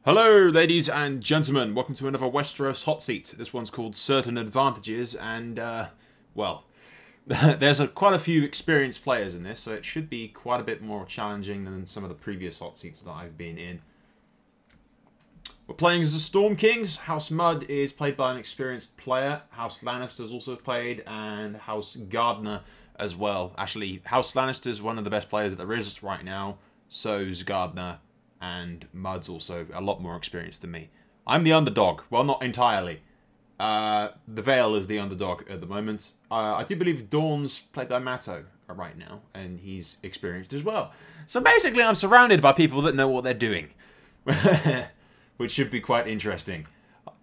Hello, ladies and gentlemen. Welcome to another Westeros Hotseat. This one's called Certain Advantages, and, well, there's quite a few experienced players in this, so it should be quite a bit more challenging than some of the previous Hotseats that I've been in. We're playing as the Storm Kings. House Mud is played by an experienced player. House Lannister is also played, and House Gardner as well. Actually, House Lannister is one of the best players that there is right now. So's Gardner. And Mud's also a lot more experienced than me. I'm the underdog. Well, not entirely. The Vale is the underdog at the moment. I do believe Dawn's played by Matto right now, and he's experienced as well. So basically, I'm surrounded by people that know what they're doing. Which should be quite interesting.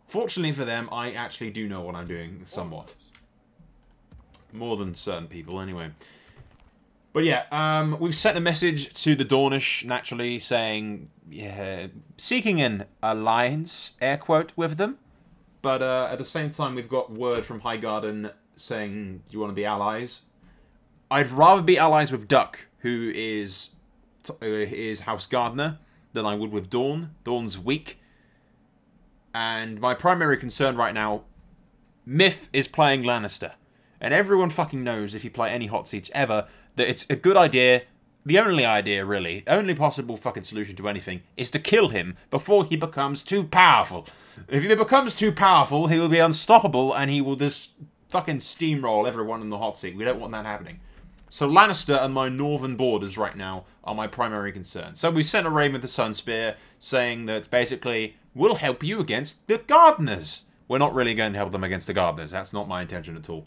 Fortunately for them, I actually do know what I'm doing somewhat. More than certain people, anyway. But yeah, we've sent a message to the Dornish, naturally, saying, yeah, seeking an alliance, air quote, with them. But at the same time, we've got word from Highgarden saying, do you want to be allies? I'd rather be allies with Duck, who is House Gardner, than I would with Dawn. Dawn's weak. And my primary concern right now, Myth is playing Lannister. And everyone fucking knows, if you play any hot seats ever, that it's a good idea, the only idea really, only possible fucking solution to anything, is to kill him before he becomes too powerful. If he becomes too powerful, he will be unstoppable and he will just fucking steamroll everyone in the hot seat. We don't want that happening. So Lannister and my northern borders right now are my primary concern. So we sent a raid with the Sunspear saying that basically, we'll help you against the Gardeners. We're not really going to help them against the Gardeners. That's not my intention at all.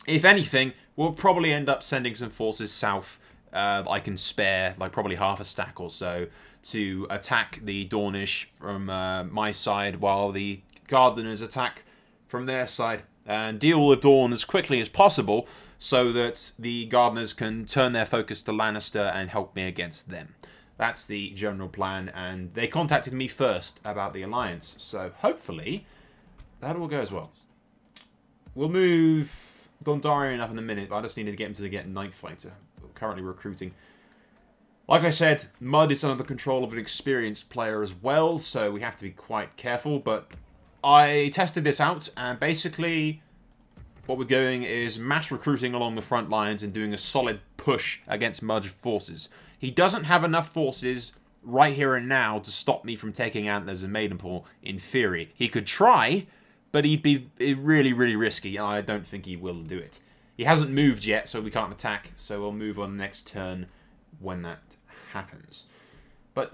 If anything, we'll probably end up sending some forces south. I can spare, like, probably half a stack or so to attack the Dornish from my side while the Gardeners attack from their side. And deal with Dawn as quickly as possible so that the Gardeners can turn their focus to Lannister and help me against them. That's the general plan, and they contacted me first about the alliance. So hopefully that all goes well. We'll move Dondarrion up in a minute, but I just needed to get him to get Night Fighter. We're currently recruiting. Like I said, Mud is under the control of an experienced player as well, so we have to be quite careful, but I tested this out, and basically what we're doing is mass recruiting along the front lines and doing a solid push against Mud's forces. He doesn't have enough forces right here and now to stop me from taking Antlers and Maidenpool in theory. He could try, but he'd be really, really risky, and I don't think he will do it. He hasn't moved yet, so we can't attack, so we'll move on next turn when that happens. But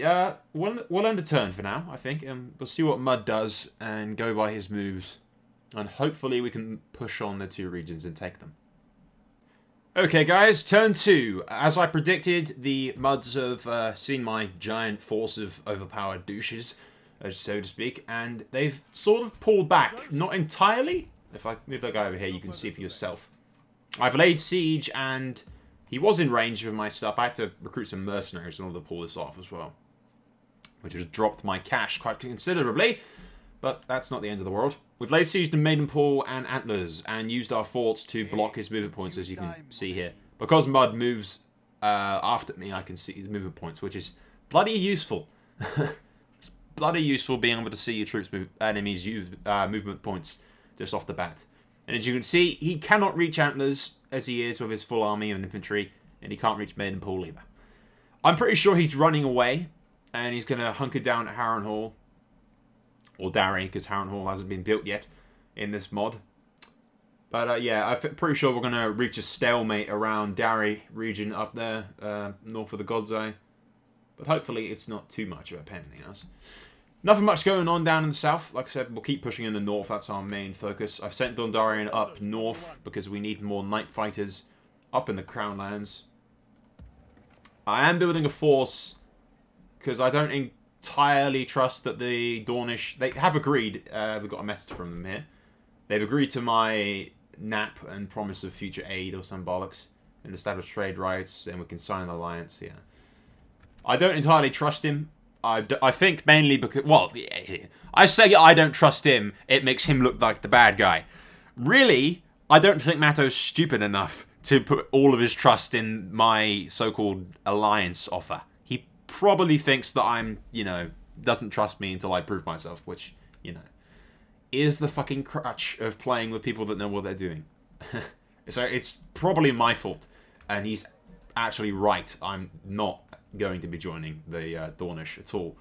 we'll end the turn for now, I think, and we'll see what Mud does and go by his moves. And hopefully we can push on the two regions and take them. Okay, guys, turn 2. As I predicted, the Muds have seen my giant force of overpowered douches, so to speak, and they've sort of pulled back. Not entirely. If I move that guy over here, you can see for yourself. I've laid siege, and he was in range of my stuff. I had to recruit some mercenaries in order to pull this off as well, which has dropped my cash quite considerably, but that's not the end of the world. We've laid siege to Maidenpool and Antlers, and used our forts to block his movement points, as you can see here. Because Mud moves after me, I can see his movement points, which is bloody useful. Bloody useful being able to see your troops' enemies' movement points just off the bat. And as you can see, he cannot reach Antlers as he is with his full army and infantry, and he can't reach Maidenpool either. I'm pretty sure he's running away, and he's going to hunker down at Harrenhal, or Darry, because Harrenhal hasn't been built yet in this mod. But yeah, I'm pretty sure we're going to reach a stalemate around Darry region up there, north of the God's Eye. But hopefully it's not too much of a pain in the ass. Nothing much going on down in the south. Like I said, we'll keep pushing in the north. That's our main focus. I've sent Dondarrion up north because we need more night fighters up in the Crown Lands. I am building a force because I don't entirely trust that the Dornish... They have agreed. We've got a message from them here. They've agreed to my nap and promise of future aid or some bollocks. And establish trade rights, and we can sign an alliance, yeah. I don't entirely trust him. I think mainly because... Well, I say I don't trust him. It makes him look like the bad guy. Really, I don't think Matto's stupid enough to put all of his trust in my so-called alliance offer. He probably thinks that I'm, you know, doesn't trust me until I prove myself, which, you know, is the fucking crutch of playing with people that know what they're doing. So it's probably my fault, and he's actually right. I'm not going to be joining the Dornish at all.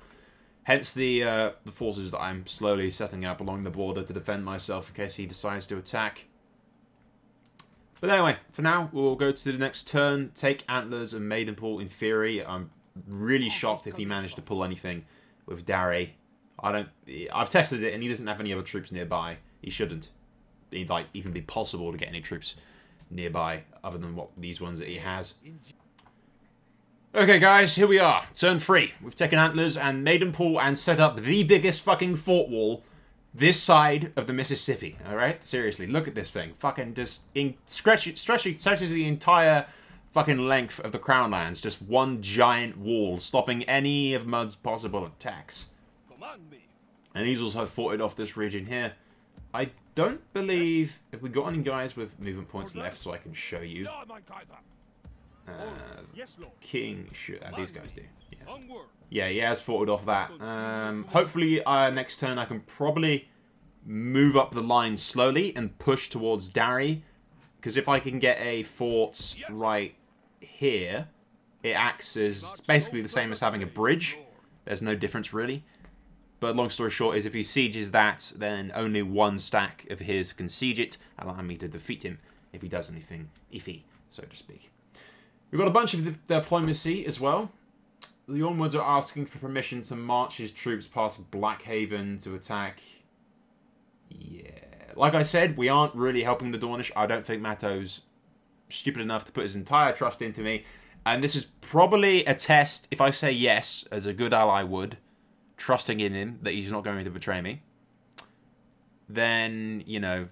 Hence the forces that I'm slowly setting up along the border to defend myself in case he decides to attack. But anyway, for now, we'll go to the next turn, take Antlers and Maidenpool in theory. I'm really shocked if he managed to pull anything with Darry. I've tested it, and he doesn't have any other troops nearby. He shouldn't. It'd, like, even be possible to get any troops nearby other than what these ones that he has. Okay, guys, here we are. Turn 3. We've taken Antlers and Maidenpool and set up the biggest fucking fort wall this side of the Mississippi. Alright? Seriously, look at this thing. Fucking just stretches the entire fucking length of the Crown Lands. Just one giant wall, stopping any of Mud's possible attacks. And he's also forted off this region here. I don't believe... Have we got any guys with movement points left so I can show you? King should... these guys do. Yeah. Yeah, he has forted off that. Hopefully, next turn I can probably move up the line slowly and push towards Darry. Because if I can get a fort right here, it acts as basically the same as having a bridge. There's no difference, really. But long story short is if he sieges that, then only one stack of his can siege it, allowing me to defeat him if he does anything iffy, so to speak. We've got a bunch of diplomacy as well. The Onwards are asking for permission to march his troops past Blackhaven to attack. Yeah. Like I said, we aren't really helping the Dornish. I don't think Matto's stupid enough to put his entire trust into me. And this is probably a test, if I say yes, as a good ally would, trusting in him that he's not going to betray me, then, you know,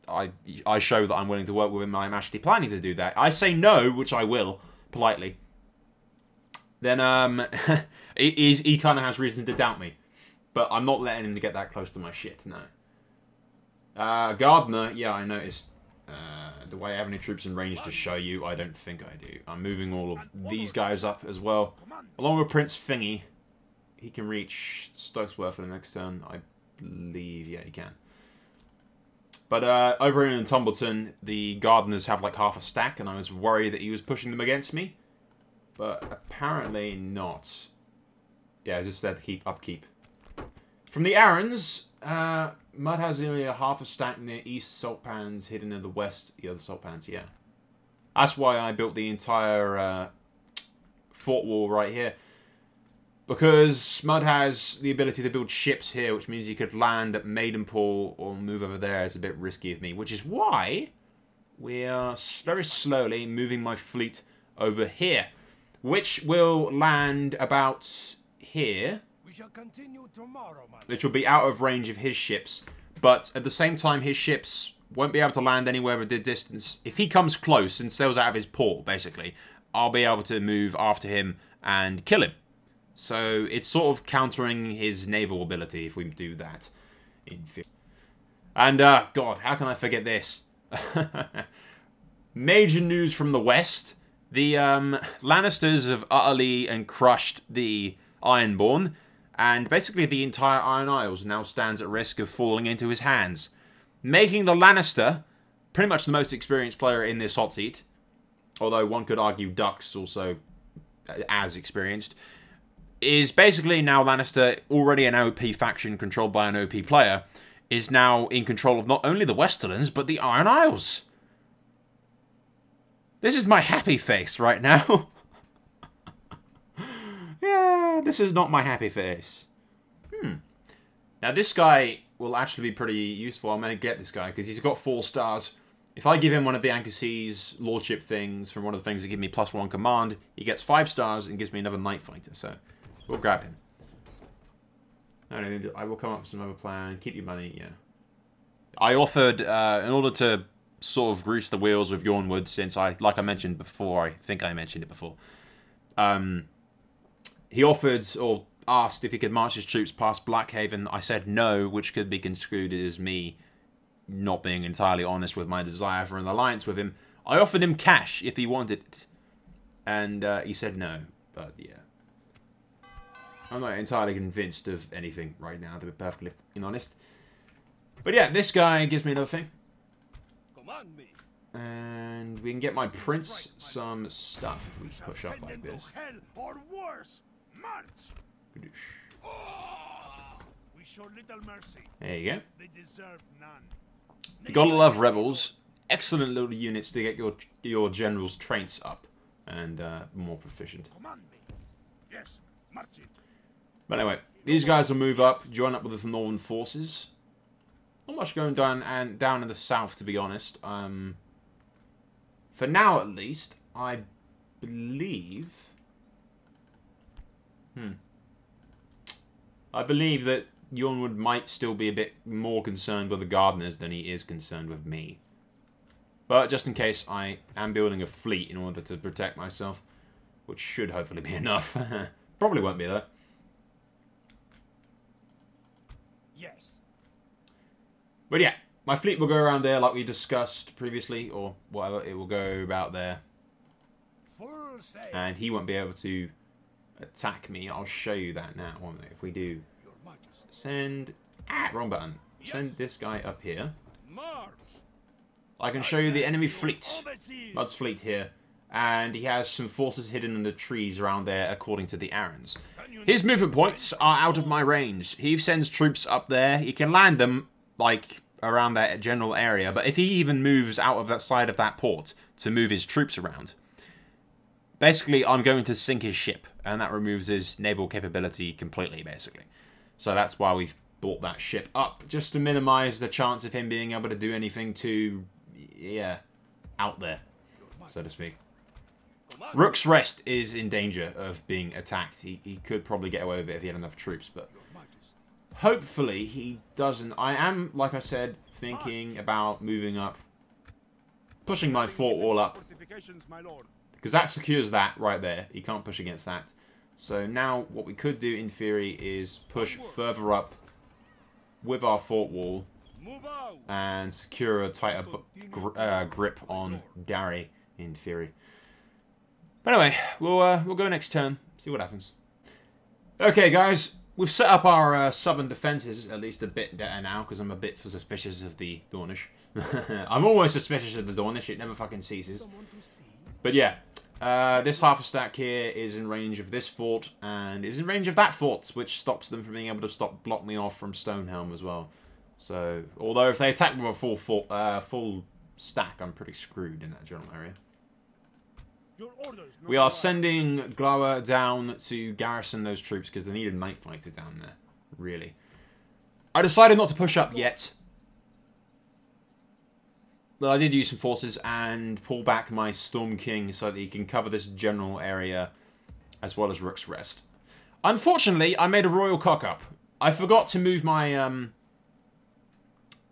I show that I'm willing to work with him and I'm actually planning to do that. I say no, which I will, politely. Then, he kind of has reason to doubt me. But I'm not letting him to get that close to my shit, no. Gardner, yeah, I noticed. Do I have any troops in range to show you? I don't think I do. I'm moving all of these guys up as well. Along with Prince Thingy. He can reach Stokesworth for the next turn, I believe. Yeah, he can. But over in Tumbleton, the Gardeners have like half a stack, and I was worried that he was pushing them against me. But apparently not. Yeah, it's just there to keep upkeep. From the Arryns, Mud has only a half a stack near East Salt Pans, hidden in the west. The other Salt Pans, yeah. That's why I built the entire fort wall right here. Because Mud has the ability to build ships here, which means he could land at Maidenpool or move over there. It's a bit risky of me, which is why we are very slowly moving my fleet over here, which will land about here, We shall continue tomorrow, which will be out of range of his ships. But at the same time, his ships won't be able to land anywhere with the distance. If he comes close and sails out of his port, basically, I'll be able to move after him and kill him. So it's sort of countering his naval ability if we do that. And, God, how can I forget this? Major news from the West. The Lannisters have utterly and crushed the Ironborn. And basically the entire Iron Isles now stands at risk of falling into his hands. Making the Lannister pretty much the most experienced player in this hot seat. Although one could argue Duck's also as experienced. Is basically now Lannister, already an OP faction controlled by an OP player, is now in control of not only the Westerlands, but the Iron Isles. This is my happy face right now. Yeah, this is not my happy face. Now this guy will actually be pretty useful. I'm going to get this guy because he's got 4 stars. If I give him one of the Anchisea's lordship things from one of the things that give me +1 command, he gets 5 stars and gives me another Night Fighter. So we'll grab him. No, I will come up with some other plan. Keep your money, yeah. I offered, in order to sort of grease the wheels with Yornwood, since like I mentioned before, I think I mentioned it before. He offered, or asked if he could march his troops past Blackhaven. I said no, which could be construed as me not being entirely honest with my desire for an alliance with him. I offered him cash if he wanted it. And he said no, but yeah. I'm not entirely convinced of anything right now, to be perfectly honest. But yeah, this guy gives me another thing. Command me. And we can get my prince some stuff if we push up like this. Hell or worse. March. We show little mercy. There you go. They deserve none. You gotta love rebels. Excellent little units to get your general's traits up and more proficient. Command me. Yes, marching. But anyway, these guys will move up, join up with the northern forces. Not much going down in the south, to be honest. For now, at least, I believe. I believe that Yonwood might still be a bit more concerned with the gardeners than he is concerned with me. But just in case, I am building a fleet in order to protect myself, which should hopefully be enough. Probably won't be, though. Yes. But yeah, my fleet will go around there like we discussed previously, or whatever. It will go about there. Full sail. And he won't be able to attack me. I'll show you that now, won't I? If we do Your Majesty. send... wrong button. Send this guy up here. March. I can show you the enemy fleet. Mud's fleet here. And he has some forces hidden in the trees around there, according to the Arryns. His movement points are out of my range. He sends troops up there. He can land them, like, around that general area. But if he even moves out of that side of that port to move his troops around, basically, I'm going to sink his ship. And that removes his naval capability completely, basically. So that's why we've brought that ship up. Just to minimize the chance of him being able to do anything too, yeah, out there, so to speak. Rook's Rest is in danger of being attacked. He could probably get away with it if he had enough troops, but hopefully he doesn't. I am, like I said, thinking about moving up, pushing my fort wall up, because that secures that right there. He can't push against that. So now what we could do in theory is push further up with our fort wall and secure a tighter grip on Gary in theory. But anyway, we'll go next turn, see what happens. Okay, guys, we've set up our southern defences at least a bit better now, because I'm a bit suspicious of the Dornish. I'm always suspicious of the Dornish, it never fucking ceases. But yeah, this half a stack here is in range of this fort, and is in range of that fort, which stops them from being able to block me off from Stonehelm as well. So, although if they attack with a full stack, I'm pretty screwed in that general area. We are sending Glower down to garrison those troops because they need a night fighter down there, really. I decided not to push up yet. But I did use some forces and pull back my Storm King so that he can cover this general area as well as Rook's Rest. Unfortunately, I made a royal cock-up. I forgot to move my...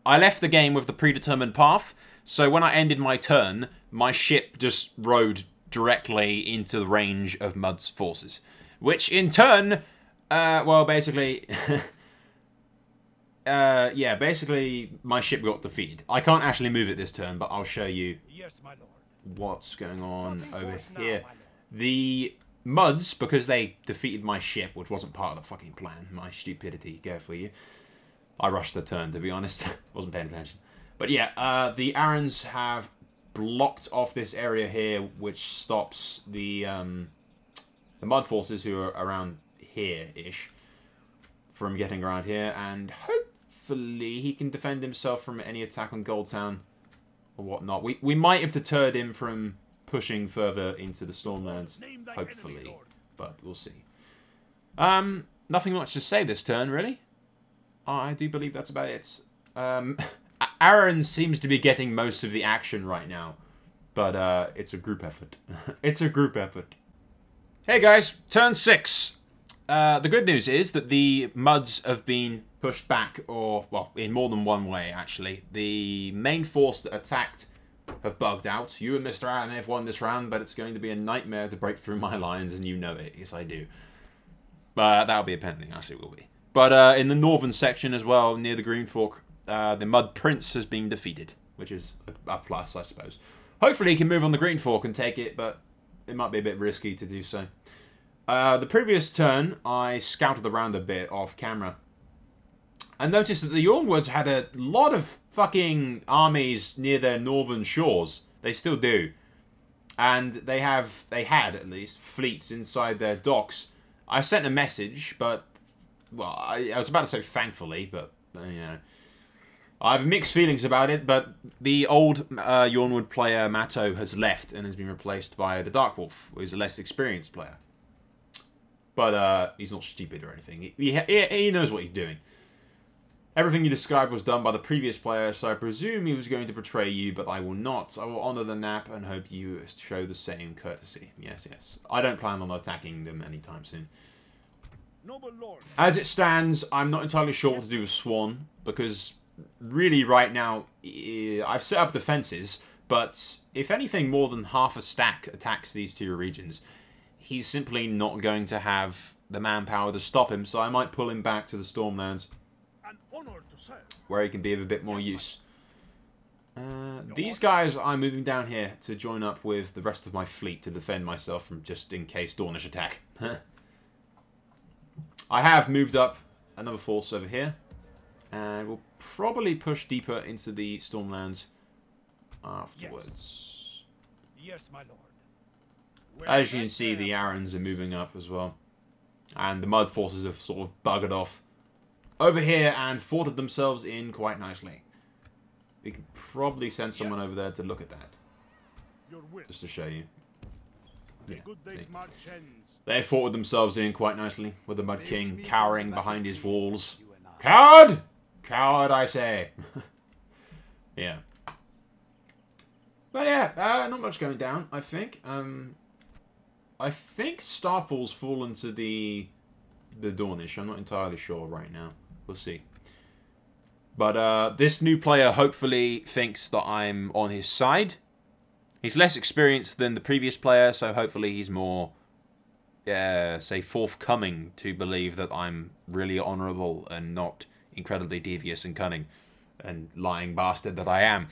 I left the game with the predetermined path, so when I ended my turn, my ship just rode directly into the range of Mud's forces. Which, in turn, well, basically... yeah, basically, my ship got defeated. I can't actually move it this turn, but I'll show you what's going on over here. The Muds, because they defeated my ship, which wasn't part of the fucking plan, my stupidity, go for you. I rushed the turn, to be honest. Wasn't paying attention. But yeah, the Arryns have blocked off this area here, which stops the Mud forces who are around here-ish from getting around here, and hopefully he can defend himself from any attack on Goldtown or whatnot. We might have deterred him from pushing further into the Stormlands, hopefully, but we'll see. Nothing much to say this turn, really. I do believe that's about it. Aaron seems to be getting most of the action right now, but it's a group effort. It's a group effort. Hey guys, turn 6. The good news is that the Muds have been pushed back, or, well, in more than one way, actually. The main force that attacked have bugged out. You and Mr. Aaron have won this round, but it's going to be a nightmare to break through my lines, and you know it. Yes, I do. But that'll be a pending, actually, it will be. But in the northern section as well, near the Green Fork, the Mud Prince has been defeated, which is a plus, I suppose. Hopefully he can move on the Green Fork and take it, but it might be a bit risky to do so. The previous turn, I scouted around a bit off camera. And noticed that the Yornwoods had a lot of fucking armies near their northern shores. They still do. And they had at least, fleets inside their docks. I sent a message, but, well, I was about to say thankfully, but, you know. I have mixed feelings about it, but the old Yornwood player, Matto, has left and has been replaced by the Darkwolf, who is a less experienced player. But he's not stupid or anything. He knows what he's doing. Everything you described was done by the previous player, so I presume he was going to betray you, but I will not. I will honour the nap and hope you show the same courtesy. Yes, yes. I don't plan on attacking them anytime soon. Noble Lord. As it stands, I'm not entirely sure what to do with Swan, because really right now, I've set up defences, but if anything more than half a stack attacks these two regions, he's simply not going to have the manpower to stop him, so I might pull him back to the Stormlands, where he can be of a bit more use. These guys I'm moving down here to join up with the rest of my fleet to defend myself from just in case Dornish attack. I have moved up another force over here, and we'll probably push deeper into the Stormlands afterwards. Yes, my lord. As you can see, the Arryns are moving up as well, and the Mud forces have sort of buggered off over here and forted themselves in quite nicely. We could probably send someone over there to look at that, just to show you. Yeah, they forted themselves in quite nicely, with the Mud King cowering behind his walls. Coward! Coward, I say. Yeah. But yeah, not much going down, I think. I think Starfall's fallen to the Dornish. I'm not entirely sure right now. We'll see. But this new player hopefully thinks that I'm on his side. He's less experienced than the previous player, so hopefully he's more, say, forthcoming to believe that I'm really honourable and not incredibly devious and cunning and lying bastard that I am.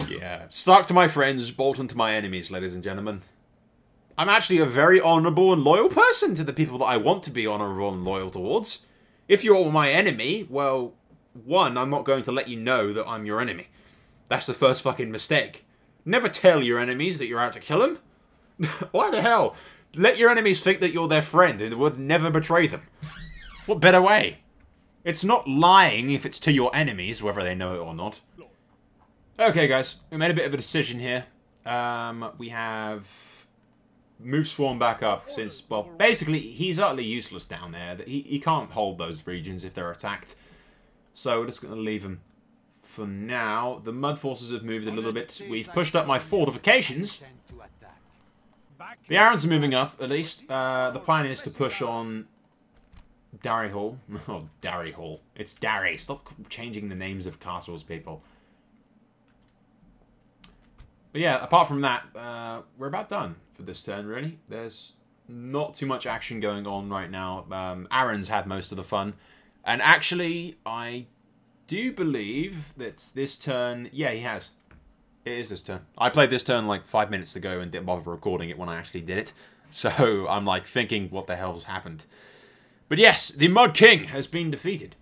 Yeah, Stark to my friends, Bolton to my enemies, ladies and gentlemen. I'm actually a very honourable and loyal person to the people that I want to be honourable and loyal towards. If you're my enemy, well, one, I'm not going to let you know that I'm your enemy. That's the first fucking mistake. Never tell your enemies that you're out to kill them. Why the hell? Let your enemies think that you're their friend and would never betray them. What better way? It's not lying if it's to your enemies, whether they know it or not. Okay, guys, we made a bit of a decision here. We have moved Swarm back up since, well, basically, he's utterly useless down there. He can't hold those regions if they're attacked. So we're just going to leave him for now. The Mud forces have moved a little bit. We've pushed up my fortifications. The Arryns are moving up, at least. The plan is to push on Darry Hall. Oh, Darry Hall. It's Darry. Stop changing the names of castles, people. But yeah, apart from that, we're about done for this turn, really. There's not too much action going on right now. Aaron's had most of the fun. And actually, I do believe that this turn... Yeah, he has. It is this turn. I played this turn like 5 minutes ago and didn't bother recording it when I actually did it. So I'm like thinking, what the hell's happened? But yes, the Mud King has been defeated.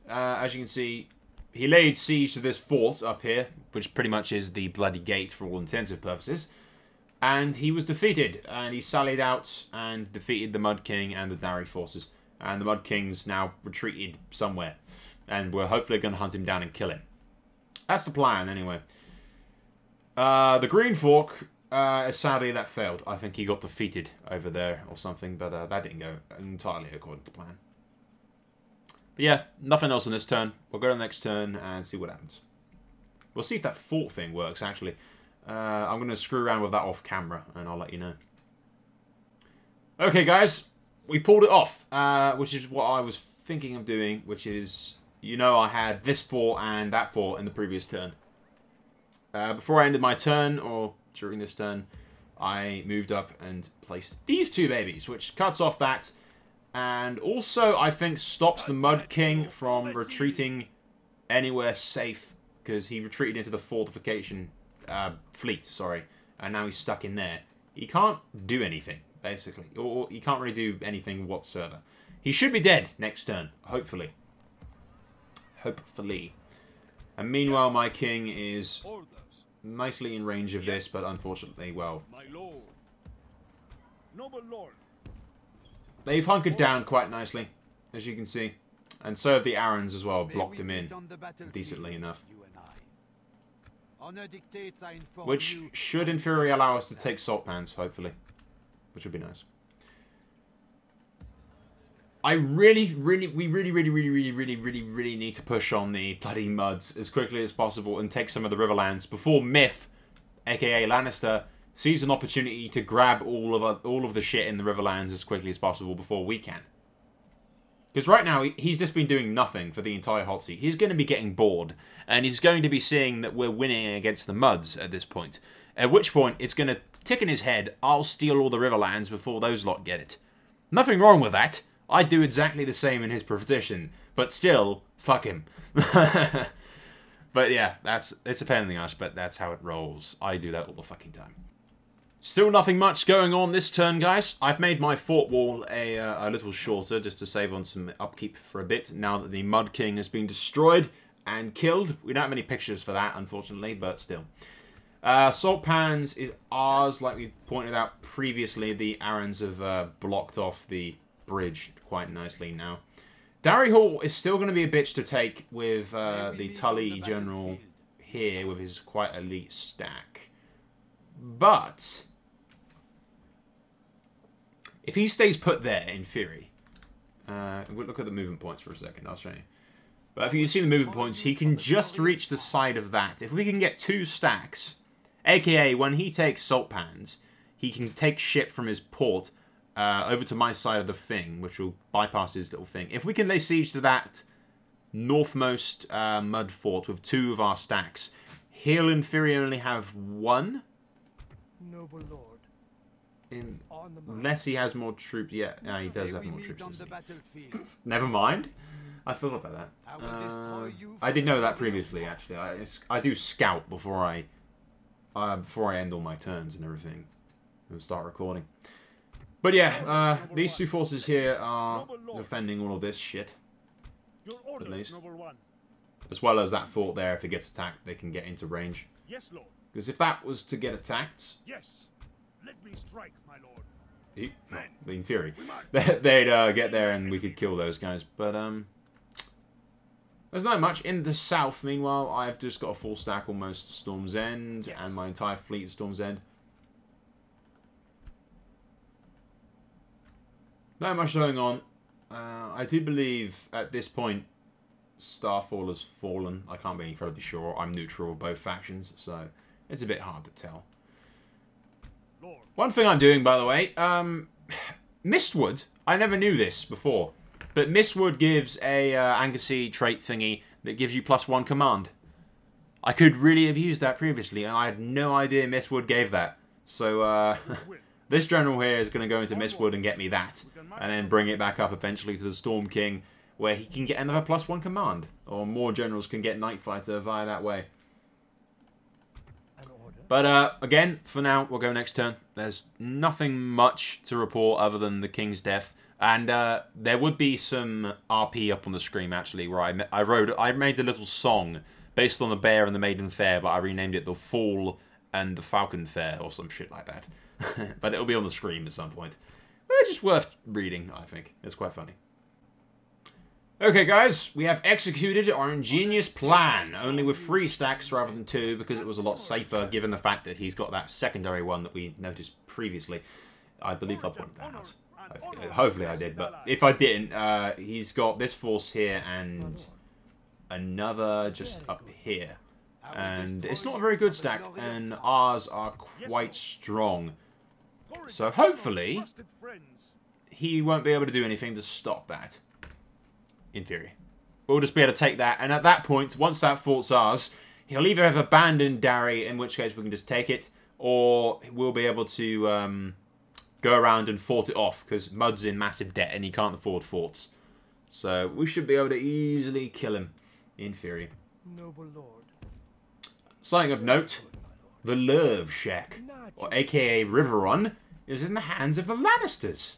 As you can see, he laid siege to this fort up here, which pretty much is the bloody gate for all intensive purposes. And he was defeated, and he sallied out and defeated the Mud King and the Darry forces. And the Mud King's now retreated somewhere. And we're hopefully going to hunt him down and kill him. That's the plan, anyway. The Green Fork, sadly, that failed. I think he got defeated over there or something, but that didn't go entirely according to plan. But yeah, nothing else in this turn. We'll go to the next turn and see what happens. We'll see if that fort thing works, actually. I'm going to screw around with that off camera, and I'll let you know. Okay, guys. We pulled it off, which is what I was thinking of doing, which is, you know, I had this fort and that fort in the previous turn. Before I ended my turn, or during this turn, I moved up and placed these two babies, which cuts off that, and also, I think, stops the Mud King from retreating anywhere safe, because he retreated into the fortification fleet, sorry, and now he's stuck in there. he can't do anything, basically. Or he can't really do anything whatsoever. He should be dead next turn, hopefully. Hopefully. And meanwhile, my king is nicely in range of this, but unfortunately, well... My lord. Noble lord. They've hunkered down quite nicely, as you can see. And so have the Arryns as well, blocked him in decently enough. Which should, in theory, allow us to take salt pans, hopefully. Which would be nice. We really need to push on the bloody muds as quickly as possible and take some of the Riverlands before Myth, aka Lannister, sees an opportunity to grab all of the shit in the Riverlands as quickly as possible before we can. Because right now, he's just been doing nothing for the entire hot seat. He's going to be getting bored, and he's going to be seeing that we're winning against the muds at this point. At which point, it's going to tick in his head, I'll steal all the Riverlands before those lot get it. Nothing wrong with that. I'd do exactly the same in his position, but still, fuck him. But yeah, it's a pain in the ass, but that's how it rolls. I do that all the fucking time. Still nothing much going on this turn, guys. I've made my fort wall a little shorter, just to save on some upkeep for a bit, now that the Mud King has been destroyed and killed. We don't have any pictures for that, unfortunately, but still. Salt pans is ours, like we pointed out previously. The Arryns have blocked off the bridge quite nicely now. Darry Hall is still going to be a bitch to take with the Tully General here with his quite elite stack. But if he stays put there, in theory, we'll look at the movement points for a second, I'll show you. But if you see the movement points, he can just reach the side of that. If we can get 2 stacks, aka when he takes salt pans, he can take ship from his port over to my side of the thing, which will bypass his little thing. If we can lay siege to that northmost mud fort with 2 of our stacks, he'll in theory only have 1. Noble lord. Unless he has more troops. Yeah, he does have more troops. Never mind. I forgot about that. I did know that previously, actually. I do scout before I end all my turns and everything and start recording. But yeah, these 2 forces here are defending all of this shit, at least. As well as that fort there, if it gets attacked, they can get into range. Yes, lord. Because if that was to get attacked... Yes. Let me strike, my lord. In theory. They'd get there and we could kill those guys. But, there's not much. In the south, meanwhile, I've just got a full stack almost Storm's End. Yes. And my entire fleet is Storm's End. Not much going on. I do believe, at this point, Starfall has fallen. I can't be incredibly sure. I'm neutral of both factions, so... it's a bit hard to tell. Lord. One thing I'm doing, by the way, Mistwood, I never knew this before, but Mistwood gives a Anglesey trait thingy that gives you +1 command. I could really have used that previously, and I had no idea Mistwood gave that. So, this general here is going to go into Mistwood and get me that, and then bring it back up eventually to the Storm King, where he can get another +1 command, or more generals can get Night Fighter via that way. But, again, for now, we'll go next turn. There's nothing much to report other than the King's death. And, there would be some RP up on the screen, actually, where I made a little song based on the Bear and the Maiden Fair, but I renamed it the Fool and the Falcon Fair, or some shit like that. But it'll be on the screen at some point. It's just worth reading, I think. It's quite funny. Okay, guys, we have executed our ingenious plan, only with 3 stacks rather than 2, because it was a lot safer, given the fact that he's got that secondary one that we noticed previously. I believe I pointed that out. Hopefully I did, but if I didn't, he's got this force here and another just up here. And it's not a very good stack, and ours are quite strong. So hopefully, he won't be able to do anything to stop that. In theory. We'll just be able to take that, and at that point, once that fort's ours, he'll either have abandoned Darry, in which case we can just take it, or we'll be able to go around and fort it off, because Mud's in massive debt and he can't afford forts. So we should be able to easily kill him, in theory. Noble lord. Something of note, the Lurv Shack, or aka Riverrun, is in the hands of the Lannisters.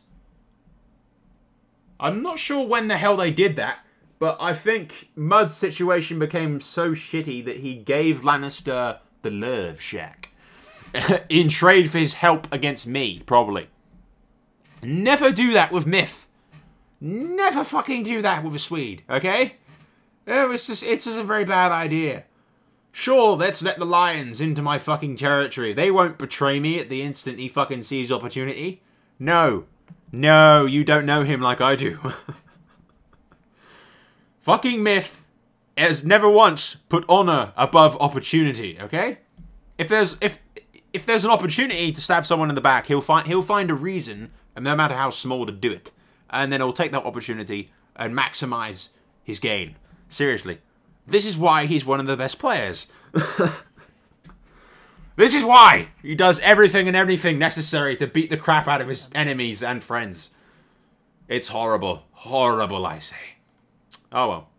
I'm not sure when the hell they did that, but I think Mud's situation became so shitty that he gave Lannister the Lurv Shack. In trade for his help against me, probably. Never do that with Myth. Never fucking do that with a Swede, okay? It's just a very bad idea. Sure, let's let the lions into my fucking territory. They won't betray me at the instant he fucking sees opportunity. No. No, you don't know him like I do. Fucking Myth has never once put honor above opportunity, okay? If there's an opportunity to stab someone in the back, he'll find a reason, and no matter how small, to do it. And then he'll take that opportunity and maximize his gain. Seriously. This is why he's one of the best players. This is why he does everything and anything necessary to beat the crap out of his enemies and friends. It's horrible. Horrible, I say. Oh well.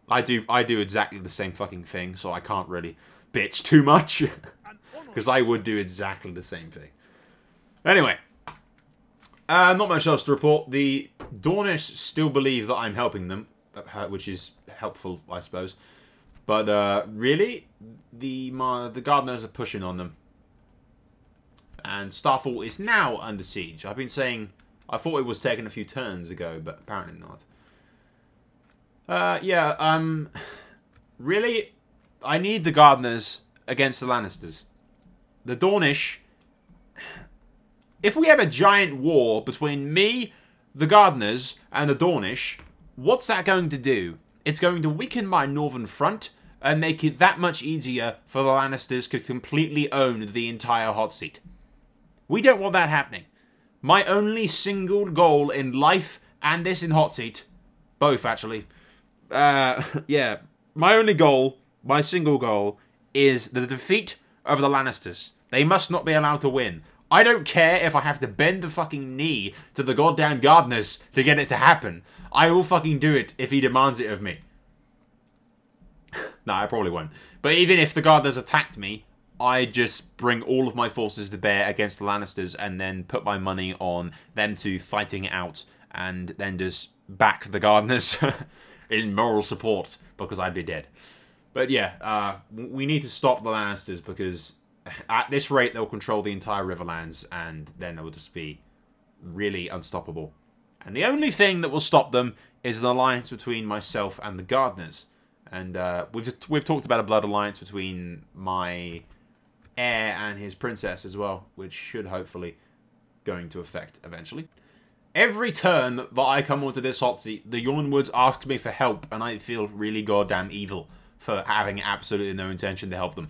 I do exactly the same fucking thing, so I can't really bitch too much. Because I would do exactly the same thing. Anyway. Not much else to report. The Dornish still believe that I'm helping them, which is helpful, I suppose. But really, the Gardeners are pushing on them. And Starfall is now under siege. I've been saying, I thought it was taken a few turns ago, but apparently not. Really, I need the Gardeners against the Lannisters. The Dornish, if we have a giant war between me, the Gardeners, and the Dornish, what's that going to do? It's going to weaken my northern front and make it that much easier for the Lannisters to completely own the entire Hotseat. We don't want that happening. My only single goal in life, and this in Hotseat, both actually, yeah, my only goal, my single goal, is the defeat of the Lannisters. They must not be allowed to win. I don't care if I have to bend the fucking knee to the goddamn Gardeners to get it to happen. I will fucking do it if he demands it of me. No, I probably won't. But even if the Gardeners attacked me, I just bring all of my forces to bear against the Lannisters and then put my money on them to fighting it out and then just back the Gardeners in moral support because I'd be dead. But yeah, we need to stop the Lannisters because at this rate they'll control the entire Riverlands and then they'll just be really unstoppable. And the only thing that will stop them is an alliance between myself and the Gardeners. And we've talked about a blood alliance between my heir and his princess as well, which should hopefully go into effect eventually. Every turn that I come onto this hot seat, the Yornwoods ask me for help, and I feel really goddamn evil for having absolutely no intention to help them.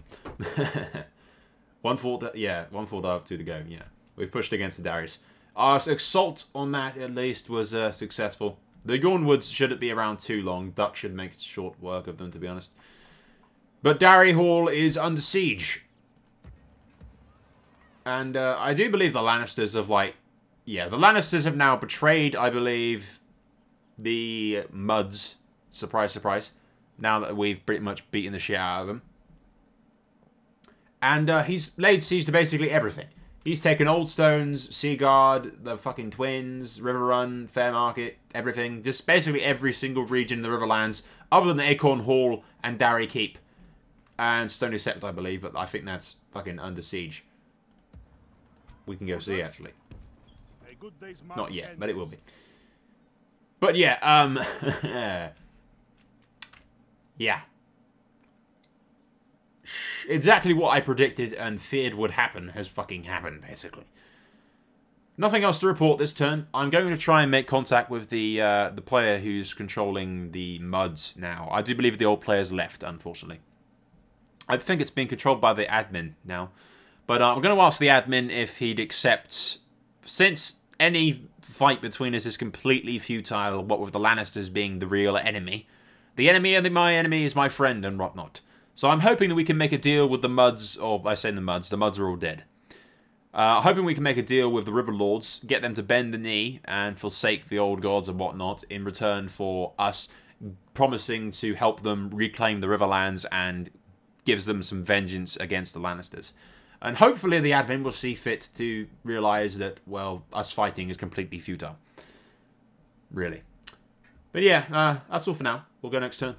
One fort up, two to go. Yeah, we've pushed against the Darius. Our assault on that at least was successful. The Yornwoods shouldn't be around too long. Duck should make short work of them, to be honest. But Darry Hall is under siege. And I do believe the Lannisters have, like... Yeah, the Lannisters have now betrayed, I believe, the Muds. Surprise, surprise. Now that we've pretty much beaten the shit out of them. And he's laid siege to basically everything. He's taken Old Stones, Seaguard, the fucking Twins, Riverrun, Fairmarket, everything. Just basically every single region in the Riverlands, other than Acorn Hall and Darry Keep. And Stony Sept, I believe, but I think that's fucking under siege. We can go see, actually. Not yet, but it will be. But yeah, yeah. Exactly what I predicted and feared would happen has fucking happened, basically. Nothing else to report this turn. I'm going to try and make contact with the player who's controlling the Muds now. I do believe the old player's left, unfortunately. I think it's being controlled by the admin now. But I'm going to ask the admin if he'd accept... Since any fight between us is completely futile, what with the Lannisters being the real enemy, the enemy of my enemy is my friend and whatnot. So I'm hoping that we can make a deal with the Muds, or I say the Muds are all dead. Hoping we can make a deal with the River Lords, get them to bend the knee and forsake the old gods and whatnot in return for us promising to help them reclaim the Riverlands and gives them some vengeance against the Lannisters. And hopefully the admin will see fit to realise that, well, us fighting is completely futile. Really. But yeah, that's all for now. We'll go next turn.